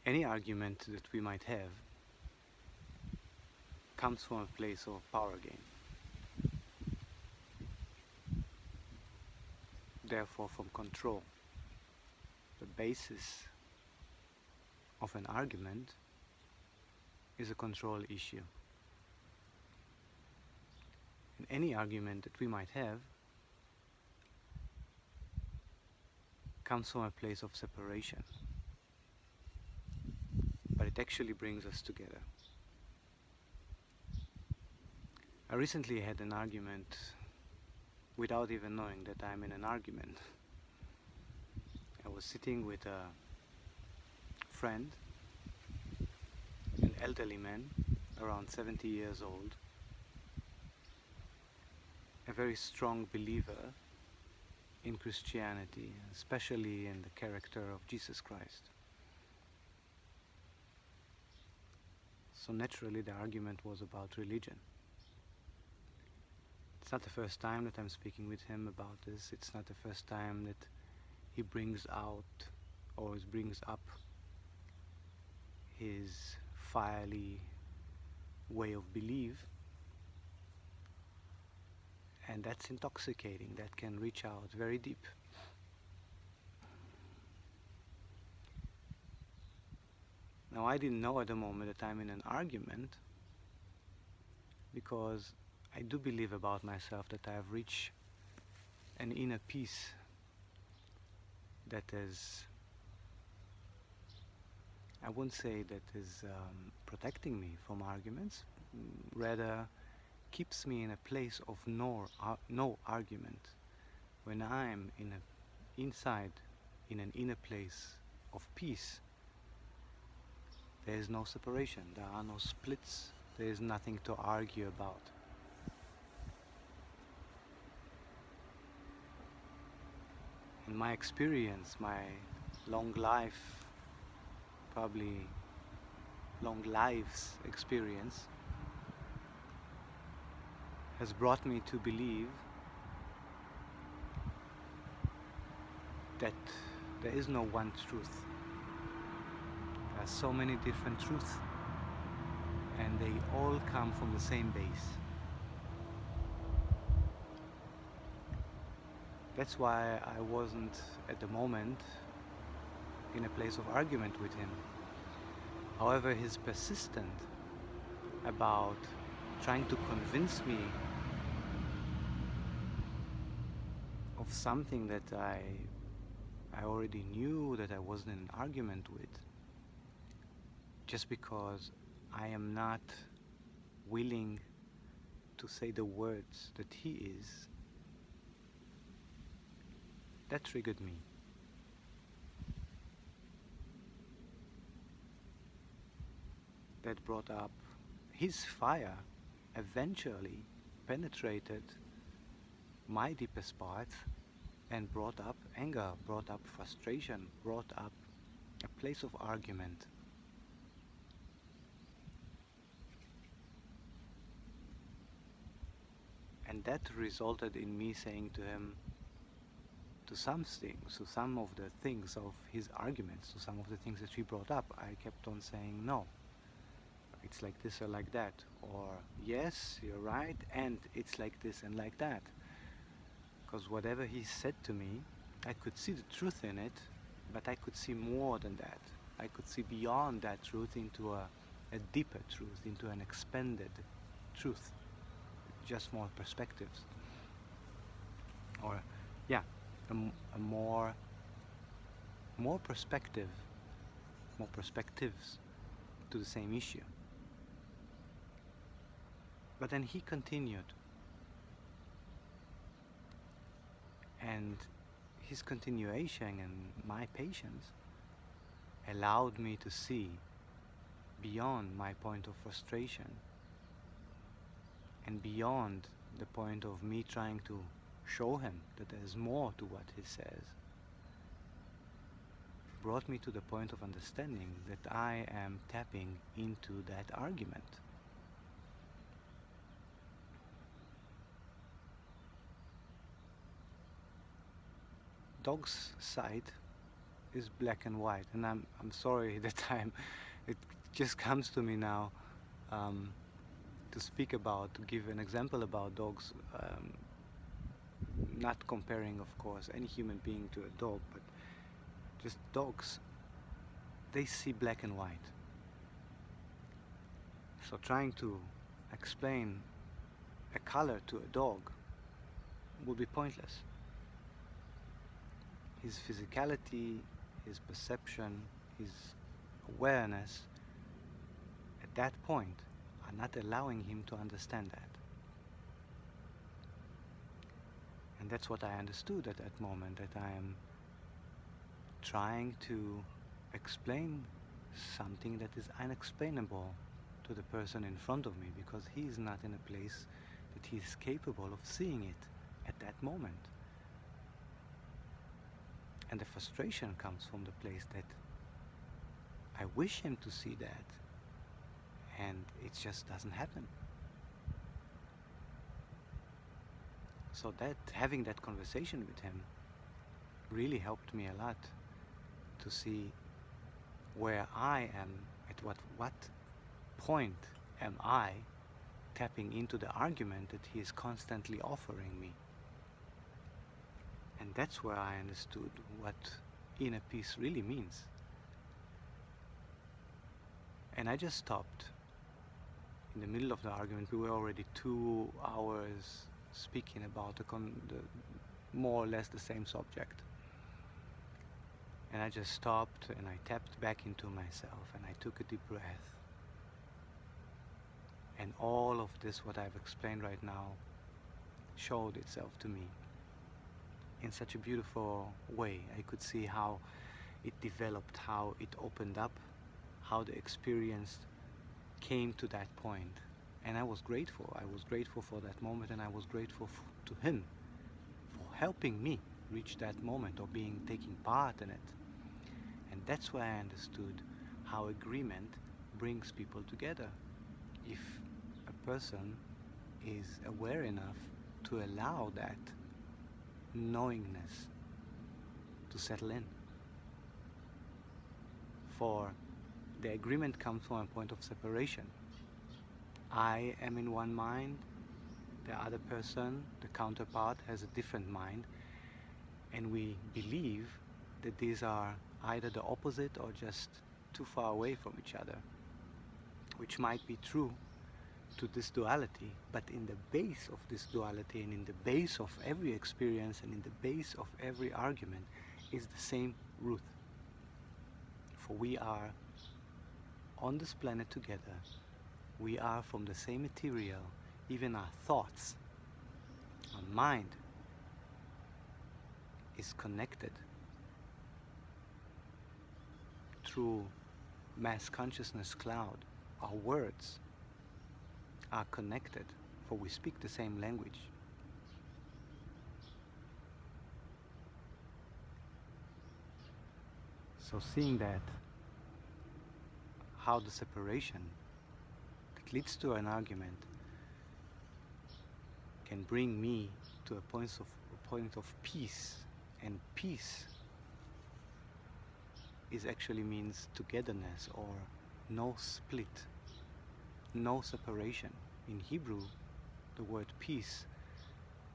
Any argument that we might have comes from a place of power game. Therefore, from control. The basis of an argument is a control issue. And any argument that we might have comes from a place of separation. But it actually brings us together. I recently had an argument without even knowing that I'm in an argument. I was sitting with a friend, an elderly man, around 70 years old, a very strong believer in Christianity, especially in the character of Jesus Christ. So naturally the argument was about religion. It's not the first time that I'm speaking with him about this. It's not the first time that he brings out or brings up his fiery way of belief. And that's intoxicating. That can reach out very deep. Now, I didn't know at the moment that I'm in an argument, because I do believe about myself that I have reached an inner peace that is, I won't say that is protecting me from arguments, rather keeps me in a place of no argument. When I'm inside in an inner place of peace, there is no separation, there are no splits, there is nothing to argue about. In my experience, my long life, probably long lives experience, has brought me to believe that there is no one truth. There are so many different truths, and they all come from the same base. That's why I wasn't at the moment in a place of argument with him. However, he's persistent about trying to convince me of something that I already knew that I wasn't in an argument with, just because I am not willing to say the words that he is. That triggered me. That brought up his fire, eventually penetrated my deepest part and brought up anger, brought up frustration, brought up a place of argument. And that resulted in me saying to him, to some things, to some of the things of his arguments, to some of the things that he brought up, I kept on saying no. It's like this or like that, or yes, you're right, and it's like this and like that. Because whatever he said to me, I could see the truth in it, but I could see more than that. I could see beyond that truth into a deeper truth, into an expanded truth, just more perspectives. Or, yeah, a more perspective, more perspectives to the same issue. But then he continued, and his continuation and my patience allowed me to see beyond my point of frustration and beyond the point of me trying to show him that there's more to what he says. Brought me to the point of understanding that I am tapping into that argument. Dog's sight is black and white. And I'm sorry that it just comes to me now, um, to give an example about dogs, not comparing, of course, any human being to a dog, but just dogs, they see black and white. So trying to explain a color to a dog would be pointless. His physicality, his perception, his awareness at that point are not allowing him to understand that. And that's what I understood at that moment, that I am trying to explain something that is unexplainable to the person in front of me, because he is not in a place that he is capable of seeing it at that moment. And the frustration comes from the place that I wish him to see that, and it just doesn't happen. So that having that conversation with him really helped me a lot to see where I am, at what point am I tapping into the argument that he is constantly offering me. And that's where I understood what inner peace really means. And I just stopped in the middle of the argument. We were already 2 hours speaking about the more or less the same subject. And I just stopped and I tapped back into myself and I took a deep breath. And all of this, what I've explained right now, showed itself to me in such a beautiful way. I could see how it developed, how it opened up, how the experience came to that point. And I was grateful. I was grateful for that moment, and I was grateful to him for helping me reach that moment, or taking part in it. And that's why I understood how agreement brings people together. If a person is aware enough to allow that knowingness to settle in. For the agreement comes from a point of separation. I am in one mind, the other person, the counterpart, has a different mind, and we believe that these are either the opposite or just too far away from each other, which might be true to this duality, but in the base of this duality and in the base of every experience and in the base of every argument is the same root. For we are on this planet together. We are from the same material. Even our thoughts, our mind is connected through mass consciousness cloud. Our words are connected, for we speak the same language. So seeing that, how the separation that leads to an argument can bring me to a point of peace, and peace actually means togetherness, or no split, no separation. In Hebrew, the word peace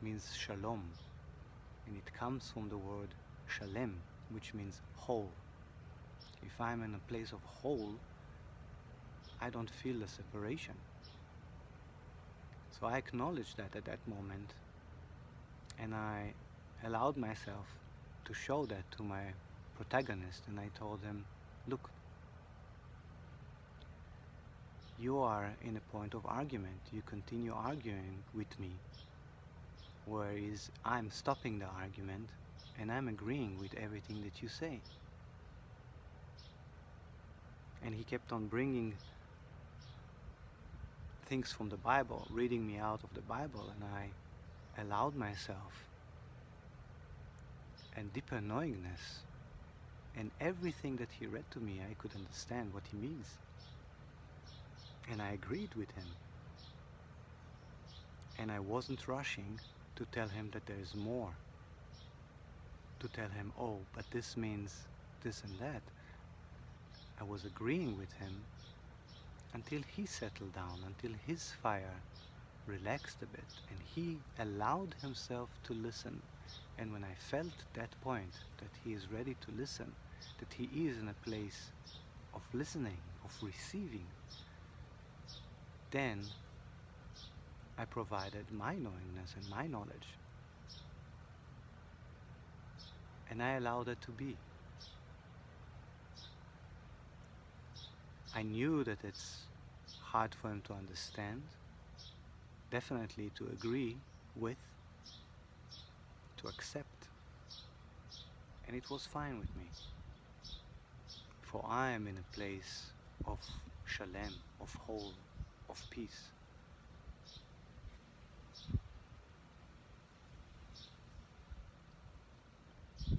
means shalom, and it comes from the word shalem, which means whole. If I'm in a place of whole, I don't feel the separation. So I acknowledged that at that moment, and I allowed myself to show that to my protagonist, and I told him, look, you are in a point of argument. You continue arguing with me, whereas I'm stopping the argument and I'm agreeing with everything that you say. And he kept on bringing things from the Bible, reading me out of the Bible, and I allowed myself a deeper knowingness. And everything that he read to me, I could understand what he means. And I agreed with him. And I wasn't rushing to tell him that there is more. To tell him, oh, but this means this and that. I was agreeing with him until he settled down, until his fire relaxed a bit, and he allowed himself to listen. And when I felt that point, that he is ready to listen, that he is in a place of listening, of receiving, then I provided my knowingness and my knowledge. And I allowed it to be. I knew that it's hard for him to understand, definitely to agree with, to accept. And it was fine with me. For I am in a place of shalem, of whole, of peace.